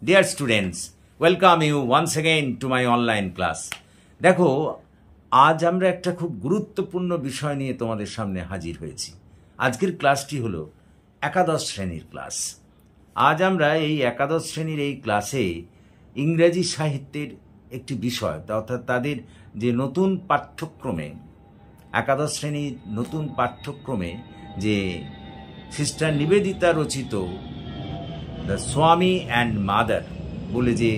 Dear students, welcome you once again to my online class. দেখো, আজ আমরা একটা খুব গুরুত্বপূর্ণ বিষয় নিয়ে তোমাদের সামনে হাজির হয়েছি। আজকের ক্লাসটি হলো একাদশ শ্রেণীর ক্লাস। আজ আমরা এই একাদশ শ্রেণীর এই ক্লাসে ইংরেজি সাহিত্যের একটি বিষয়, অর্থাৎ তাদের যে নতুন পাঠ্যক্রমে, একাদশ শ্রেণীর নতুন পাঠ্যক্রমে যে সিস্টার নিবেদিতা রচিত দ্য স্বামী অ্যান্ড মাদার বলে যে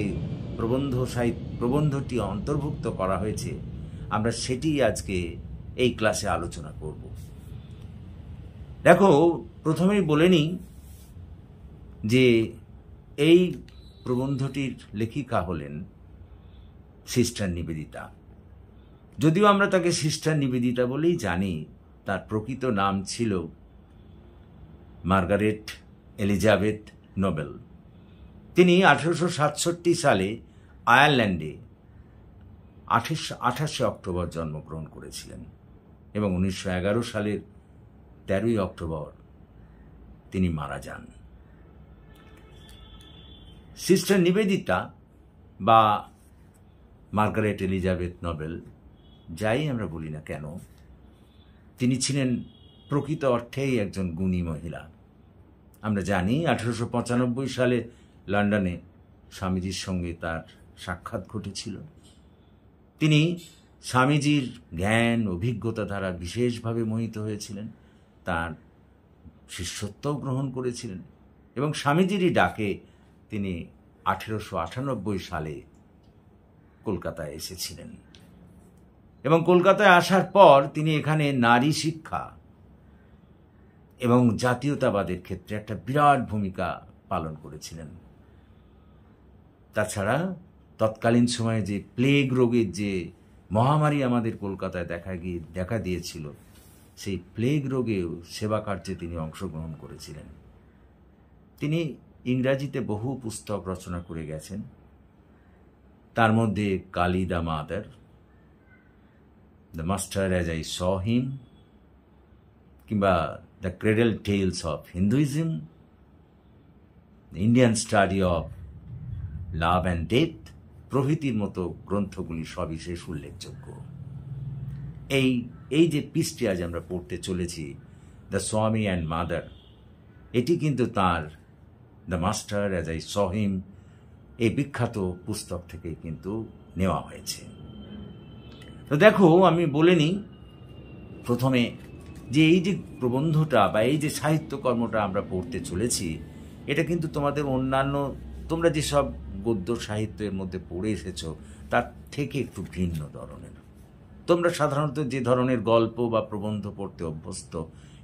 প্রবন্ধটি অন্তর্ভুক্ত করা হয়েছে, আমরা সেটি আজকে এই ক্লাসে আলোচনা করব। দেখো, প্রথমেই বলে নিই যে এই প্রবন্ধটির লেখিকা হলেন সিস্টার নিবেদিতা। যদিও আমরা তাকে সিস্টার নিবেদিতা বলেই জানি, তার প্রকৃত নাম ছিল মার্গারেট এলিজাবেথ নোবেল। তিনি 1867 সালে আয়ারল্যান্ডে 28 অক্টোবর জন্মগ্রহণ করেছিলেন এবং 1911 সালের 13 অক্টোবর তিনি মারা যান। সিস্টার নিবেদিতা বা মার্গারেট এলিজাবেথ নোবেল, যাই আমরা বলি না কেন, তিনি ছিলেন প্রকৃত অর্থেই একজন গুণী মহিলা। আমরা জানি 1895 সালে লন্ডনে স্বামীজির সঙ্গে তার সাক্ষাৎ ঘটেছিল। তিনি স্বামীজির জ্ঞান অভিজ্ঞতা দ্বারা বিশেষভাবে মোহিত হয়েছিলেন, তার শিষ্যত্বও গ্রহণ করেছিলেন এবং স্বামীজিরই ডাকে তিনি 1898 সালে কলকাতায় এসেছিলেন এবং কলকাতায় আসার পর তিনি এখানে নারী শিক্ষা এবং জাতীয়তাবাদের ক্ষেত্রে একটা বিরাট ভূমিকা পালন করেছিলেন। তাছাড়া তৎকালীন সময়ে যে প্লেগ রোগের যে মহামারী আমাদের কলকাতায় দেখা দিয়েছিল, সেই প্লেগ রোগেও সেবা কার্যে তিনি অংশগ্রহণ করেছিলেন। তিনি ইংরাজিতে বহু পুস্তক রচনা করে গেছেন, তার মধ্যে Kali the mother, the master as I saw him, কিংবা the cradle tales of Hinduism, Indian study of love and death প্রভৃতির মতো গ্রন্থগুলি সবিশেষ উল্লেখযোগ্য। এই যে পিসটি আজ আমরা পড়তে চলেছি, দ্য স্বামী অ্যান্ড মাদার, এটি কিন্তু তার the master as I saw him এই বিখ্যাত পুস্তক থেকে কিন্তু নেওয়া হয়েছে। তো দেখো, আমি বলে নিই প্রথমে যে এই যে প্রবন্ধটা বা এই যে সাহিত্যকর্মটা আমরা পড়তে চলেছি, এটা কিন্তু তোমাদের অন্যান্য তোমরা যেসব গদ্য সাহিত্যের মধ্যে পড়ে এসেছ তার থেকে একটু ভিন্ন ধরনের। তোমরা সাধারণত যে ধরনের গল্প বা প্রবন্ধ পড়তে অভ্যস্ত,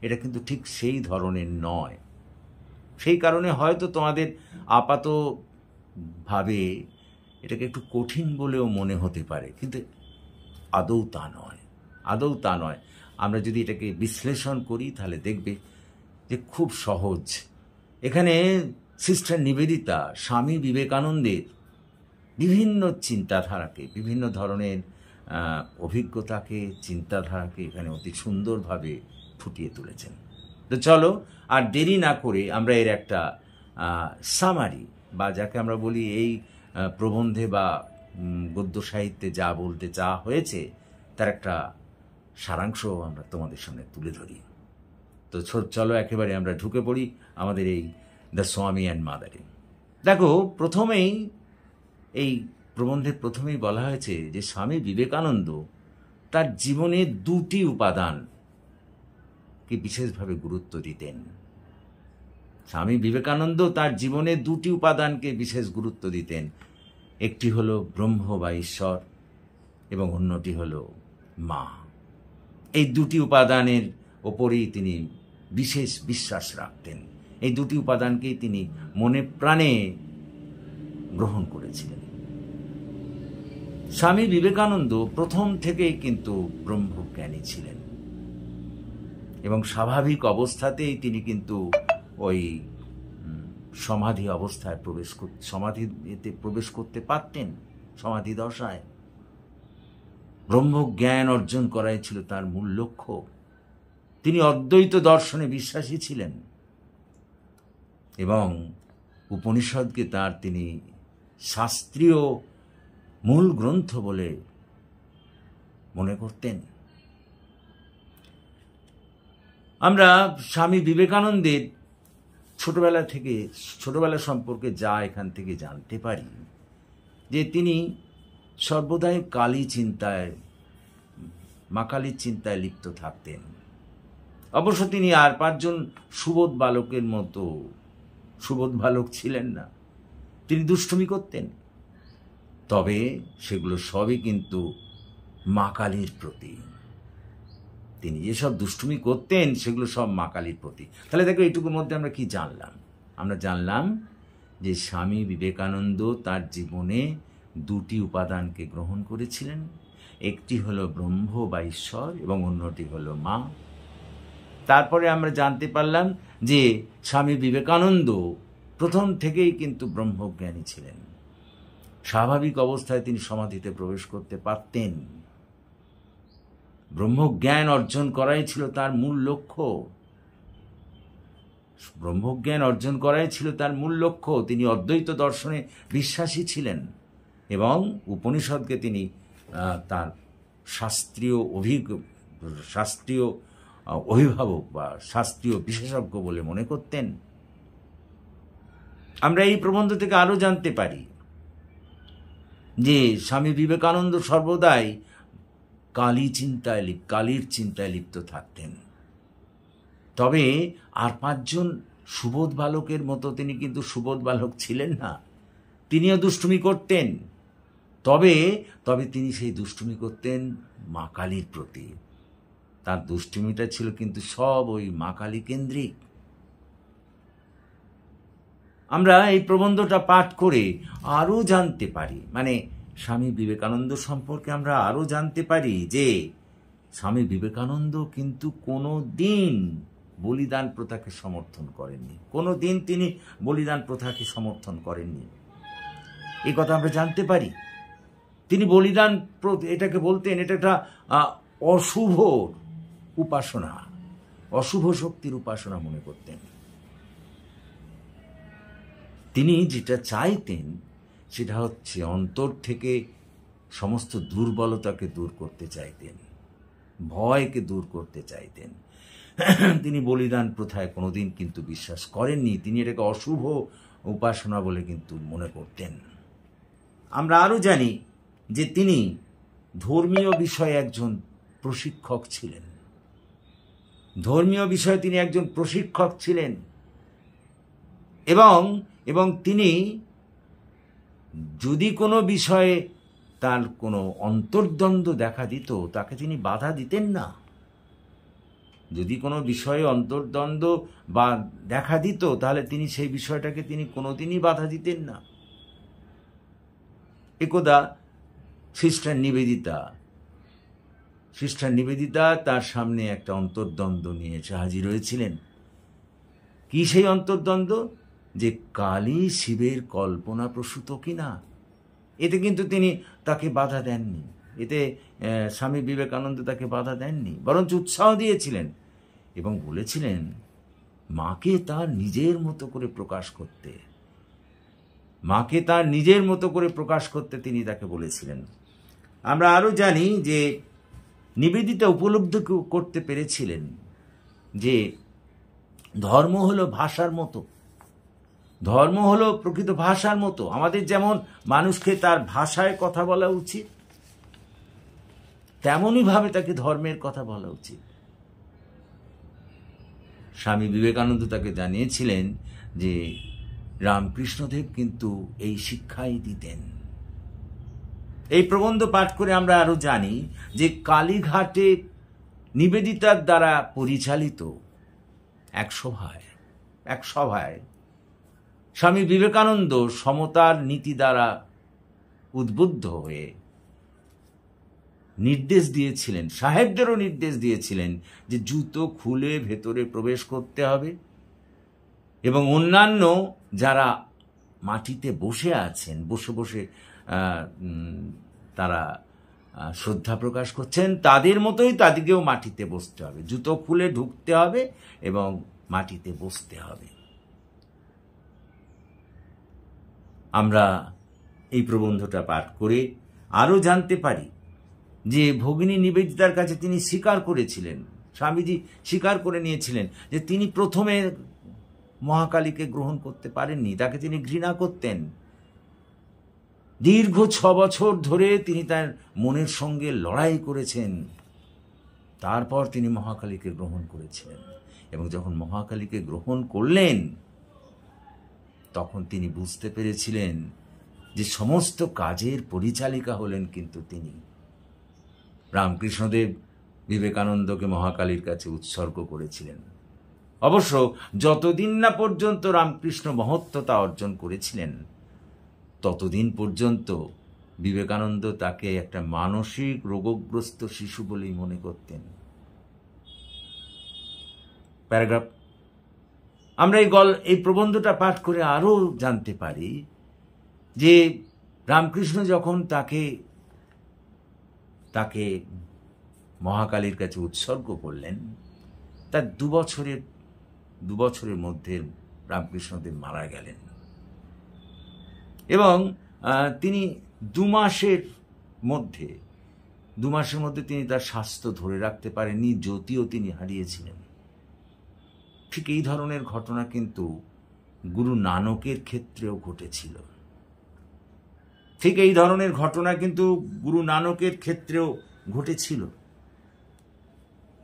এটা কিন্তু ঠিক সেই ধরনের নয়। সেই কারণে হয়তো তোমাদের আপাতভাবে এটাকে একটু কঠিন বলেও মনে হতে পারে, কিন্তু আদৌ তা নয়। আমরা যদি এটাকে বিশ্লেষণ করি তাহলে দেখবে যে খুব সহজ। এখানে সিস্টার নিবেদিতা স্বামী বিবেকানন্দের বিভিন্ন চিন্তাধারাকে, বিভিন্ন ধরনের অভিজ্ঞতাকে, চিন্তাধারাকে এখানে অতি সুন্দরভাবে ফুটিয়ে তুলেছেন। তো চলো আর দেরি না করে আমরা এর একটা সামারি বা যাকে আমরা বলি এই প্রবন্ধে বা গদ্য সাহিত্যে যা বলতে চাওয়া হয়েছে তার একটা সারাংশ আমরা তোমাদের সামনে তুলে ধরি। তো চলো একেবারে আমরা ঢুকে পড়ি আমাদের এই দ্য স্বামী অ্যান্ড মাদারে। দেখো, প্রথমেই এই প্রবন্ধের প্রথমেই বলা হয়েছে যে স্বামী বিবেকানন্দ তার জীবনে দুটি উপাদানকে বিশেষভাবে গুরুত্ব দিতেন। স্বামী বিবেকানন্দ তার জীবনে দুটি উপাদানকে বিশেষ গুরুত্ব দিতেন। একটি হলো ব্রহ্ম বা ঈশ্বর এবং অন্যটি হলো মা। এই দুটি উপাদানের ওপরেই তিনি বিশেষ বিশ্বাস রাখতেন। এই দুটি উপাদানকেই তিনি মনে প্রাণে গ্রহণ করেছিলেন। স্বামী বিবেকানন্দ প্রথম থেকেই কিন্তু ব্রহ্মজ্ঞানী ছিলেন এবং স্বাভাবিক অবস্থাতেই তিনি কিন্তু ওই সমাধি অবস্থায় সমাধিতে প্রবেশ করতে পারতেন। সমাধি দশায় ব্রহ্মজ্ঞান অর্জন করাই ছিল তার মূল লক্ষ্য। তিনি অদ্বৈত দর্শনে বিশ্বাসী ছিলেন এবং উপনিষদকে তিনি শাস্ত্রীয় মূল গ্রন্থ বলে মনে করতেন। আমরা স্বামী বিবেকানন্দের ছোটবেলা সম্পর্কে যা এখান থেকে জানতে পারি যে তিনি সর্বদাই মা কালীর চিন্তায় লিপ্ত থাকতেন। অবশ্য তিনি আর 5 জন সুবোধ বালকের মতো সুবোধ বালক ছিলেন না। তিনি দুষ্টুমি করতেন, তবে সেগুলো সবই কিন্তু মা কালীর প্রতি। তিনি যেসব দুষ্টুমি করতেন সেগুলো সব মা কালীর প্রতি। তাহলে দেখো, এইটুকুর মধ্যে আমরা কি জানলাম? আমরা জানলাম যে স্বামী বিবেকানন্দ তার জীবনে 2টি উপাদানকে গ্রহণ করেছিলেন। একটি হলো ব্রহ্ম বা ঈশ্বর এবং অন্যটি হলো মা। তারপরে আমরা জানতে পারলাম যে স্বামী বিবেকানন্দ প্রথম থেকেই কিন্তু ব্রহ্মজ্ঞানী ছিলেন। স্বাভাবিক অবস্থায় তিনি সমাধিতে প্রবেশ করতে পারতেন। ব্রহ্মজ্ঞান অর্জন করাই ছিল তার মূল লক্ষ্য। তিনি অদ্বৈত দর্শনে বিশ্বাসী ছিলেন এবং উপনিষদকে তিনি তার শাস্ত্রীয় অভিভাবক বা শাস্ত্রীয় বিশেষজ্ঞ বলে মনে করতেন। আমরা এই প্রবন্ধ থেকে আরো জানতে পারি যে স্বামী বিবেকানন্দ সর্বদাই কালীর চিন্তায় লিপ্ত থাকতেন। তবে আর 5 জন সুবোধ বালকের মতো তিনি কিন্তু সুবোধ বালক ছিলেন না। তিনিও দুষ্টুমি করতেন, তবে তিনি সেই দুষ্টুমি করতেন মা কালীর প্রতি। তার দুষ্টুমিটা ছিল কিন্তু সব ওই মা কালী কেন্দ্রিক। আমরা এই প্রবন্ধটা পাঠ করে আরো জানতে পারি, মানে স্বামী বিবেকানন্দ সম্পর্কে আমরা আরো জানতে পারি যে স্বামী বিবেকানন্দ কিন্তু কোনো দিন বলিদান প্রথাকে সমর্থন করেননি। কোনো দিন তিনি বলিদান প্রথাকে সমর্থন করেননি, এই কথা আমরা জানতে পারি। তিনি বলিদান এটাকে বলতেন, এটা একটা অশুভ উপাসনা, অশুভ শক্তির উপাসনা মনে করতেন। তিনি যেটা চাইতেন সেটা হচ্ছে অন্তর থেকে সমস্ত দুর্বলতাকে দূর করতে চাইতেন, ভয়কে দূর করতে চাইতেন। তিনি বলিদান প্রথায় কোনোদিন কিন্তু বিশ্বাস করেননি। তিনি এটাকে অশুভ উপাসনা বলে কিন্তু মনে করতেন। আমরা আরো জানি যে তিনি ধর্মীয় বিষয়ে একজন প্রশিক্ষক ছিলেন। তিনি একজন প্রশিক্ষক ছিলেন এবং তিনি যদি কোনো বিষয়ে তার কোনো অন্তর্দ্বন্দ্ব দেখা দিত, তাকে তিনি বাধা দিতেন না। যদি কোনো বিষয়ে অন্তর্দ্বন্দ্ব বা দেখা দিত, তাহলে তিনি সেই বিষয়টাকে তিনি কোনোদিনই বাধা দিতেন না। একদা সিস্টার নিবেদিতা তার সামনে একটা অন্তর্দ্বন্দ্ব নিয়ে হাজির হয়েছিলেন। কি সেই অন্তর্দ্বন্দ্ব? যে কালী শিবের কল্পনা প্রসূত কিনা। এতে কিন্তু তিনি তাকে বাধা দেননি, এতে স্বামী বিবেকানন্দ তাকে বাধা দেননি, বরঞ্চ উৎসাহ দিয়েছিলেন এবং বলেছিলেন মাকে তার নিজের মতো করে প্রকাশ করতে তিনি তাকে বলেছিলেন। আমরা আরো জানি যে নিবেদিতা উপলব্ধি করতে পেরেছিলেন যে ধর্ম হলো ভাষার মতো, ধর্ম হলো প্রকৃত ভাষার মতো। আমাদের যেমন মানুষকে তার ভাষায় কথা বলা উচিত, তেমনই ভাবে তাকে ধর্মের কথা বলা উচিত। স্বামী বিবেকানন্দ তাকে জানিয়েছিলেন যে রামকৃষ্ণদেব কিন্তু এই শিক্ষাই দিতেন। এই প্রবন্ধ পাঠ করে আমরা আরো জানি যে কালীঘাটে নিবেদিতার দ্বারা পরিচালিত এক সভায় স্বামী বিবেকানন্দ সমতার নীতি দ্বারা উদ্বুদ্ধ হয়ে নির্দেশ দিয়েছিলেন, সাহেবদেরও নির্দেশ দিয়েছিলেন যে জুতো খুলে ভেতরে প্রবেশ করতে হবে এবং অন্যান্য যারা মাটিতে বসে আছেন, বসে তারা শ্রদ্ধা প্রকাশ করছেন, তাদের মতোই তাদেরকেও মাটিতে বসতে হবে, জুতো খুলে ঢুকতে হবে এবং মাটিতে বসতে হবে। আমরা এই প্রবন্ধটা পাঠ করে আরও জানতে পারি যে ভগিনী নিবেদিতার কাছে তিনি স্বীকার করেছিলেন, স্বামীজি স্বীকার করে নিয়েছিলেন যে তিনি প্রথমে মহাকালীকে গ্রহণ করতে পারেননি, তাকে তিনি ঘৃণা করতেন। দীর্ঘ 6 বছর ধরে তিনি তার মনের সঙ্গে লড়াই করেছেন, তারপর তিনি মহাকালীকে গ্রহণ করেছিলেন। এবং যখন মহাকালীকে গ্রহণ করলেন তখন তিনি বুঝতে পেরেছিলেন যে সমস্ত কাজের পরিচালিকা হলেন কিন্তু তিনি। রামকৃষ্ণদেব বিবেকানন্দকে মহাকালীর কাছে উৎসর্গ করেছিলেন। অবশ্য যতদিন না পর্যন্ত রামকৃষ্ণ মহত্ত্বতা অর্জন করেছিলেন ততদিন পর্যন্ত বিবেকানন্দ তাকে একটা মানসিক রোগগ্রস্ত শিশু বলেই মনে করতেন। প্যারাগ্রাফ। আমরা এই প্রবন্ধটা পাঠ করে আরও জানতে পারি যে রামকৃষ্ণ যখন তাকে মহাকালীর কাছে উৎসর্গ করলেন, তার 2 বছরের মধ্যে রামকৃষ্ণদেব মারা গেলেন। এবং তিনি 2 মাসের মধ্যে তিনি তার স্বাস্থ্য ধরে রাখতে পারেননি, জ্যোতিও তিনি হারিয়েছিলেন। ঠিক এই ধরনের ঘটনা কিন্তু গুরু নানকের ক্ষেত্রেও ঘটেছিল।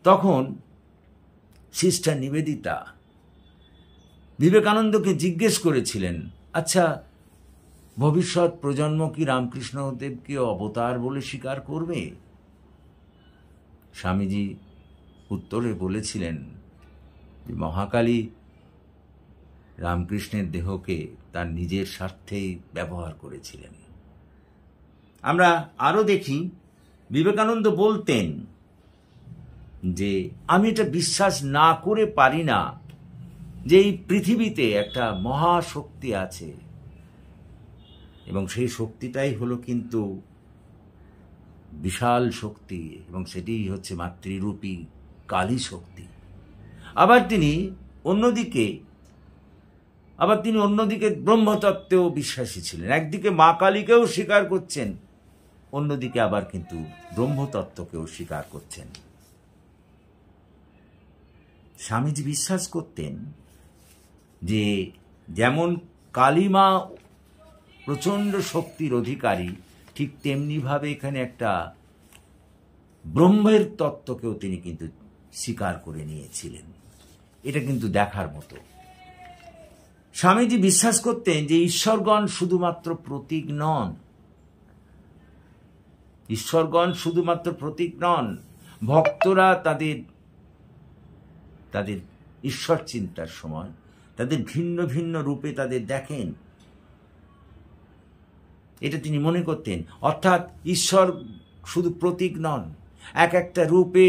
তখন সিস্টার নিবেদিতা বিবেকানন্দকে জিজ্ঞেস করেছিলেন, আচ্ছা, ভবিষ্যৎ প্রজন্ম কি রামকৃষ্ণদেবকে অবতার বলে স্বীকার করবে? স্বামীজি উত্তরে বলেছিলেন যে মহাকালী রামকৃষ্ণের দেহকে তার নিজের স্বার্থেই ব্যবহার করেছিলেন। আমরা আরও দেখি বিবেকানন্দ বলতেন যে আমি এটা বিশ্বাস না করে পারি না যে এই পৃথিবীতে একটা মহাশক্তি আছে, এবং সেই শক্তিটাই হলো কিন্তু বিশাল শক্তি, এবং সেটিই হচ্ছে মাতৃরূপী কালী শক্তি। আবার তিনি অন্যদিকে ব্রহ্মতত্ত্বেও বিশ্বাসী ছিলেন। একদিকে মা কালীকেও স্বীকার করছেন, অন্যদিকে আবার কিন্তু ব্রহ্মতত্ত্বকেও স্বীকার করছেন। স্বামীজি বিশ্বাস করতেন যে যেমন কালীমা প্রচণ্ড শক্তির অধিকারী, ঠিক তেমনিভাবে এখানে একটা ব্রহ্মের তত্ত্বকেও তিনি কিন্তু স্বীকার করে নিয়েছিলেন। এটা কিন্তু দেখার মতো। স্বামীজি বিশ্বাস করতেন যে ঈশ্বরগণ শুধুমাত্র প্রতীক নন। ভক্তরা তাদের ঈশ্বর চিন্তার সময় তাদের ভিন্ন ভিন্ন রূপে তাদের দেখেন, এটা তিনি মনে করতেন। অর্থাৎ ঈশ্বর শুধু প্রতীক নন, এক একটা রূপে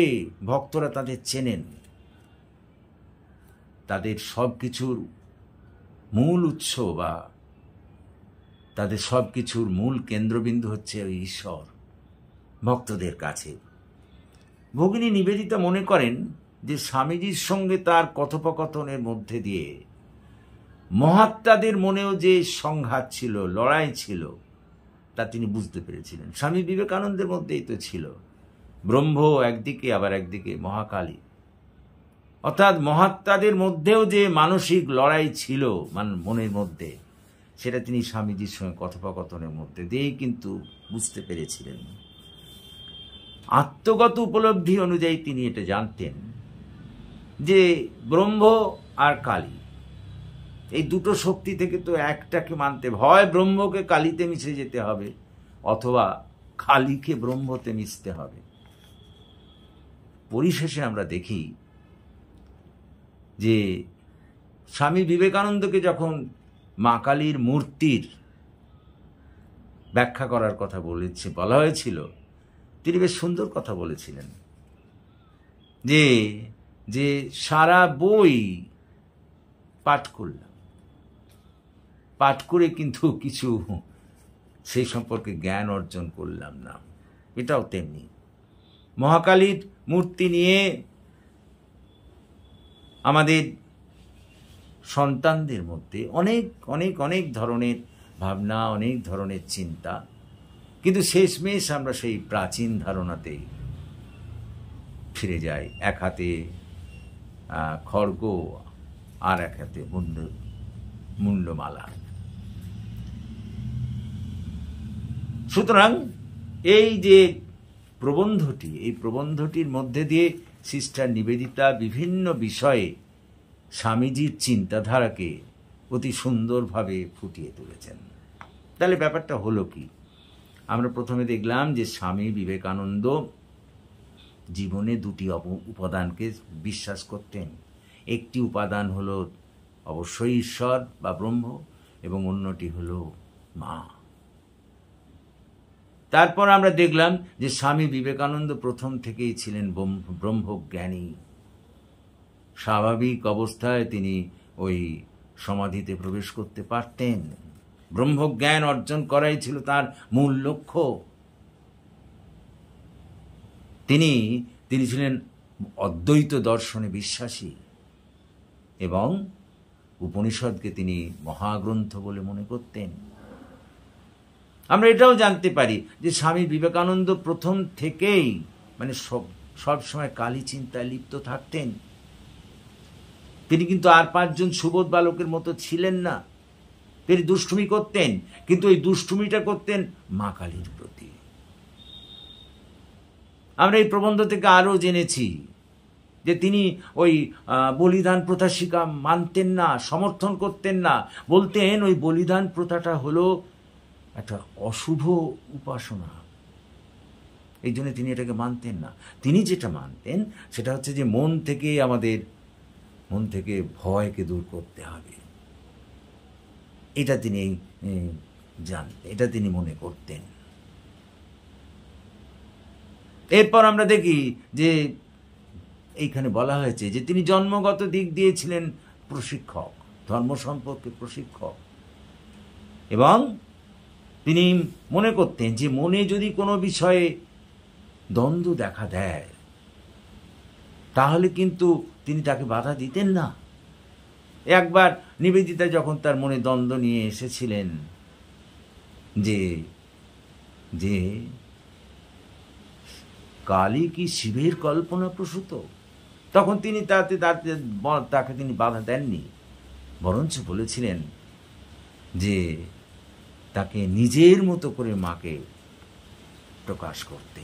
ভক্তরা তাদের চেনেন। তাদের সবকিছুর মূল উৎস বা তাদের সবকিছুর মূল কেন্দ্রবিন্দু হচ্ছে ওই ঈশ্বর ভক্তদের কাছে। ভগিনী নিবেদিতা মনে করেন যে স্বামীজির সঙ্গে তার কথোপকথনের মধ্যে দিয়ে মহাত্মাদের মনেও যে সংঘাত ছিল, লড়াই ছিল, তা তিনি বুঝতে পেরেছিলেন। স্বামী বিবেকানন্দের মধ্যেই তো ছিল ব্রহ্ম একদিকে, আবার একদিকে মহাকালী। অর্থাৎ মহাত্মাদের মধ্যেও যে মানসিক লড়াই ছিল মনের মধ্যে, সেটা তিনি স্বামীজির সঙ্গে কথোপকথনের মধ্যে দিয়েই কিন্তু বুঝতে পেরেছিলেন। আত্মগত উপলব্ধি অনুযায়ী তিনি এটা জানতেন যে ব্রহ্ম আর কালী, এই দুটো শক্তি থেকে তো একটাকে মানতে, হয় ব্রহ্মকে কালীতে মিশে যেতে হবে, অথবা কালীকে ব্রহ্মতে মিশতে হবে। পরিশেষে আমরা দেখি যে স্বামী বিবেকানন্দকে যখন মা কালীর মূর্তির ব্যাখ্যা করার কথা বলা হয়েছিল, তিনি বেশ সুন্দর কথা বলেছিলেন যে সারা বই পাঠ করলাম, পাঠ করে কিন্তু কিছু সেই সম্পর্কে জ্ঞান অর্জন করলাম না। এটাও তেমনি মহাকালীর মূর্তি নিয়ে আমাদের সন্তানদের মধ্যে অনেক অনেক অনেক ধরনের ভাবনা, অনেক ধরনের চিন্তা, কিন্তু শেষমেশ আমরা সেই প্রাচীন ধারণাতেই ফিরে যাই। এক হাতে খড়গ, আর এক হাতে মুন্ডমালা। সুতরাং এই যে প্রবন্ধটি, এই প্রবন্ধটির মধ্যে দিয়ে সিস্টার নিবেদিতা বিভিন্ন বিষয়ে স্বামীজির চিন্তাধারাকে অতি সুন্দরভাবে ফুটিয়ে তুলেছেন। তাহলে ব্যাপারটা হলো কি? আমরা প্রথমে দেখলাম যে স্বামী বিবেকানন্দ জীবনে দুটি উপাদানকে বিশ্বাস করতেন। একটি উপাদান হলো অবশ্যই ঈশ্বর বা ব্রহ্ম, এবং অন্যটি হলো মা। তারপর আমরা দেখলাম যে স্বামী বিবেকানন্দ প্রথম থেকেই ছিলেন ব্রহ্মজ্ঞানী। স্বাভাবিক অবস্থায় তিনি ওই সমাধিতে প্রবেশ করতে পারতেন। ব্রহ্মজ্ঞান অর্জন করাই ছিল তার মূল লক্ষ্য। তিনি ছিলেন অদ্বৈত দর্শনে বিশ্বাসী, এবং উপনিষদকে তিনি মহাগ্রন্থ বলে মনে করতেন। আমরা এটাও জানতে পারি যে স্বামী বিবেকানন্দ প্রথম থেকেই মানে সব সময় কালী চিন্তায় লিপ্ত থাকতেন। তিনি কিন্তু আর 5 জন সুবোধ বালকের মতো ছিলেন না। তিনি দুষ্টুমি করতেন, কিন্তু ওই দুষ্টুমিটা করতেন মা কালীর প্রতি। আমরা এই প্রবন্ধ থেকে আরও জেনেছি যে তিনি ওই বলিদান প্রথা মানতেন না, সমর্থন করতেন না। বলতেন ওই বলিদান প্রথাটা হলো একটা অশুভ উপাসনা, এই জন্য তিনি এটাকে মানতেন না। তিনি যেটা মানতেন সেটা হচ্ছে যে মন থেকে ভয়কে দূর করতে হবে, এটা তিনি জানতেন, এটা তিনি মনে করতেন। এরপর আমরা দেখি যে এইখানে বলা হয়েছে যে তিনি জন্মগত দিক দিয়ে ছিলেন প্রশিক্ষক, ধর্ম সম্পর্কে প্রশিক্ষক, এবং তিনি মনে করতেন যে মনে যদি কোনো বিষয়ে দ্বন্দ্ব দেখা দেয় তাহলে কিন্তু তিনি তাকে বাধা দিতেন না। একবার নিবেদিতা যখন তার মনে দ্বন্দ্ব নিয়ে এসেছিলেন যে যে কালী কি শিবের কল্পনা প্রসূত, তখন তিনি তাকে তিনি বাধা দেননি, বরঞ্চ বলেছিলেন যে তাকে নিজের মতো করে মাকে প্রকাশ করতে।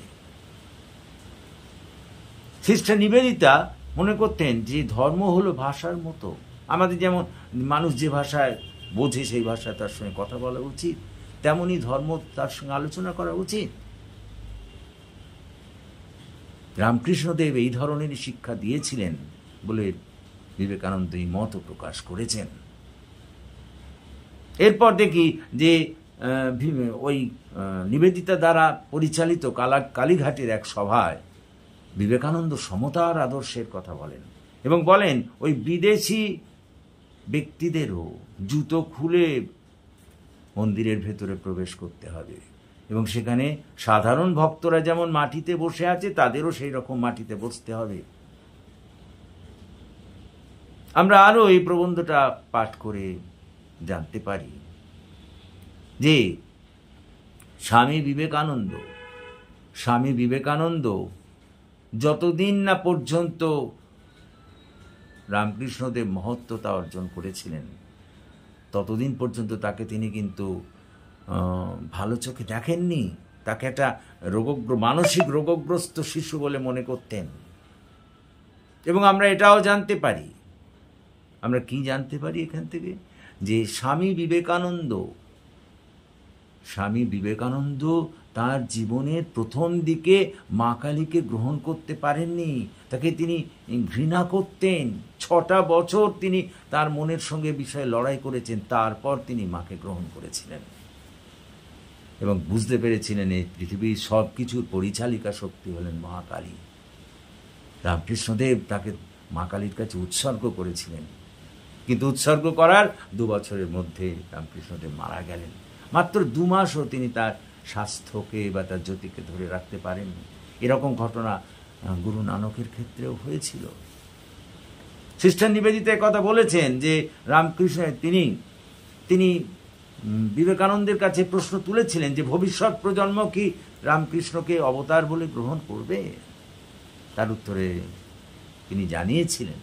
সিস্টার নিবেদিতা মনে করতেন যে ধর্ম হলো ভাষার মতো। আমাদের যেমন মানুষ যে ভাষায় বোঝে সেই ভাষায় তার সঙ্গে কথা বলা উচিত, তেমনি ধর্ম তার সঙ্গে আলোচনা করা উচিত। রামকৃষ্ণদেব এই ধরনের শিক্ষা দিয়েছিলেন বলে বিবেকানন্দ এই মত প্রকাশ করেছেন। এরপর দেখি যে ওই নিবেদিতা দ্বারা পরিচালিত কালীঘাটের এক সভায় বিবেকানন্দ সমতার আদর্শের কথা বলেন, এবং বলেন ওই বিদেশি ব্যক্তিদেরও জুতো খুলে মন্দিরের ভেতরে প্রবেশ করতে হবে, এবং সেখানে সাধারণ ভক্তরা যেমন মাটিতে বসে আছে তাদেরও সেই রকম মাটিতে বসতে হবে। আমরা আরো এই প্রবন্ধটা পাঠ করে জানতে পারি যে স্বামী বিবেকানন্দ যতদিন না পর্যন্ত রামকৃষ্ণদেব মহত্ত্বতা অর্জন করেছিলেন ততদিন পর্যন্ত তাকে তিনি কিন্তু ভালো চোখে দেখেননি। তাকে একটা মানসিক রোগগ্রস্ত শিশু বলে মনে করতেন। এবং আমরা এটাও জানতে পারি, আমরা কি জানতে পারি এখান থেকে, যে স্বামী বিবেকানন্দ তার জীবনের প্রথম দিকে মা কালীকে গ্রহণ করতে পারেননি, তাকে তিনি ঘৃণা করতেন। 6টা বছর তিনি তার মনের সঙ্গে বিষয়ে লড়াই করেছেন, তারপর তিনি মাকে গ্রহণ করেছিলেন এবং বুঝতে পেরেছিলেন এই পৃথিবীর সব কিছুর পরিচালিকা শক্তি হলেন মা কালী। রামকৃষ্ণদেব তাকে মা কালীর কাছে উৎসর্গ করেছিলেন, কিন্তু উৎসর্গ করার 2 বছরের মধ্যে রামকৃষ্ণদেব মারা গেলেন। মাত্র 2 মাসও তিনি তার স্বাস্থ্যকে বা তার জ্যোতিকে ধরে রাখতে পারেননি। এরকম ঘটনা গুরু নানকের ক্ষেত্রেও হয়েছিল। সিস্টার নিবেদিতা কথা বলেছেন যে রামকৃষ্ণ তিনি বিবেকানন্দের কাছে প্রশ্ন তুলেছিলেন যে ভবিষ্যৎ প্রজন্ম কি রামকৃষ্ণকে অবতার বলে গ্রহণ করবে? তার উত্তরে তিনি জানিয়েছিলেন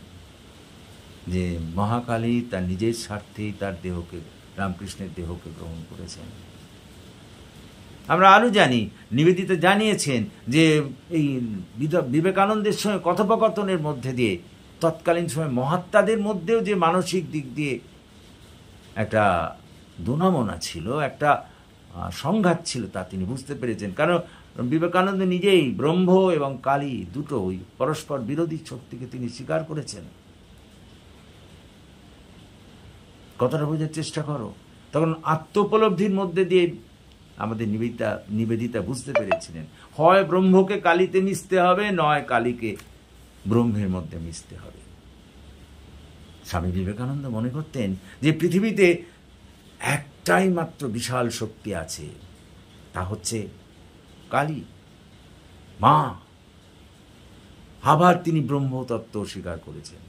যে মহাকালী তার নিজের স্বার্থেই তার দেহকে, রামকৃষ্ণের দেহকে গ্রহণ করেছেন। আমরা আরও জানি, নিবেদিতা জানিয়েছেন যে এই বিবেকানন্দের সঙ্গে কথোপকথনের মধ্যে দিয়ে তৎকালীন সময় মহাত্মাদের মধ্যেও যে মানসিক দিক দিয়ে একটা দুনামনা ছিল, একটা সংঘাত ছিল, তা তিনি বুঝতে পেরেছেন। কারণ বিবেকানন্দ নিজেই ব্রহ্ম এবং কালী দুটোই পরস্পর বিরোধী শক্তিকে তিনি স্বীকার করেছেন। কথাটা বোঝার চেষ্টা করো। তখন আত্মোপলব্ধির মধ্যে দিয়ে আমাদের নিবেদিতা বুঝতে পেরেছিলেন, হয় ব্রহ্মকে কালীতে মিশতে হবে, নয় কালীকে ব্রহ্মের মধ্যে মিশতে হবে। স্বামী বিবেকানন্দ মনে করতেন যে পৃথিবীতে একটাই মাত্র বিশাল শক্তি আছে, তা হচ্ছে কালী মা। আবার তিনি ব্রহ্মতত্ত্ব স্বীকার করেছেন।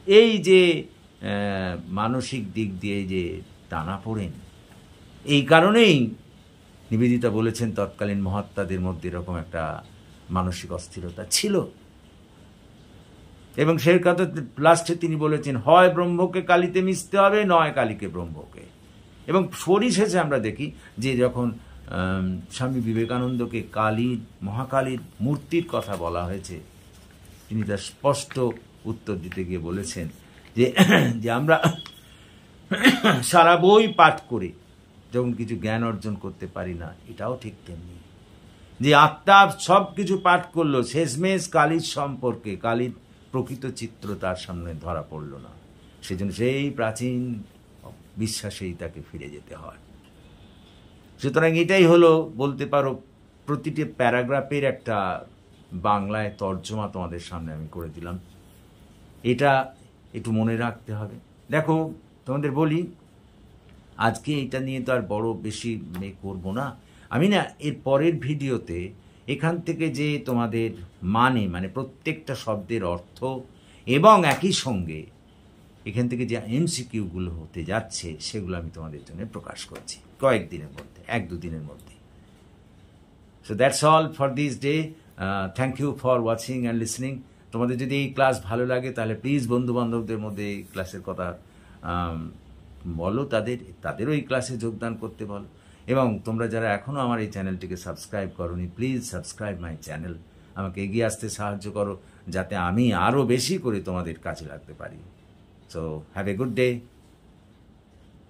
এই যে মানসিক দিক দিয়ে যে টানাপোড়েন, এই কারণেই নিবেদিতা বলেছেন তৎকালীন মহাত্মাদের মধ্যে এরকম একটা মানসিক অস্থিরতা ছিল। এবং সেই কথা লাস্টে তিনি বলেছেন, হয় ব্রহ্মকে কালীতে মিশতে হবে, নয় কালীকে ব্রহ্মকে। এবং পরিশেষে আমরা দেখি যে যখন স্বামী বিবেকানন্দকে মহাকালীর মূর্তির কথা বলা হয়েছে, তিনি তার স্পষ্ট উত্তর দিতে গিয়ে বলেছেন যে আমরা সারা বই পাঠ করে যখন কিছু জ্ঞান অর্জন করতে পারি না, এটাও ঠিক তেমনি। যে আত্মা সব কিছু পাঠ করলো, শেষমেশ কালীর সম্পর্কে, কালীর প্রকৃত চিত্র তার সামনে ধরা পড়ল না। সেজন্য সেই প্রাচীন বিশ্বাসেই তাকে ফিরে যেতে হয়। সুতরাং এটাই হলো, বলতে পারো, প্রতিটি প্যারাগ্রাফের একটা বাংলায় তর্জমা তোমাদের সামনে আমি করে দিলাম। এটা একটু মনে রাখতে হবে। দেখো, তোমাদের বলি, আজকে এটা নিয়ে তো আর বড় বেশি করব না আমি। না, এর পরের ভিডিওতে এখান থেকে যে তোমাদের মানে প্রত্যেকটা শব্দের অর্থ এবং একই সঙ্গে এখান থেকে যে এমসিকিউগুলো হতে যাচ্ছে, সেগুলো আমি তোমাদের জন্য প্রকাশ করছি কয়েকদিনের মধ্যে, 1-2 দিনের মধ্যে। So that's all for this day. Thank you for watching and listening. তোমাদের যদি এই ক্লাস ভালো লাগে তাহলে প্লিজ বন্ধুবান্ধবদের মধ্যে এই ক্লাসের কথা বলো, তাদেরও এই ক্লাসে যোগদান করতে বলো। এবং তোমরা যারা এখনও আমার এই চ্যানেলটিকে সাবস্ক্রাইব করোনি, প্লিজ সাবস্ক্রাইব মাই চ্যানেল। আমাকে এগিয়ে আসতে সাহায্য করো, যাতে আমি আরও বেশি করে তোমাদের কাছে লাগতে পারি। So have a good day.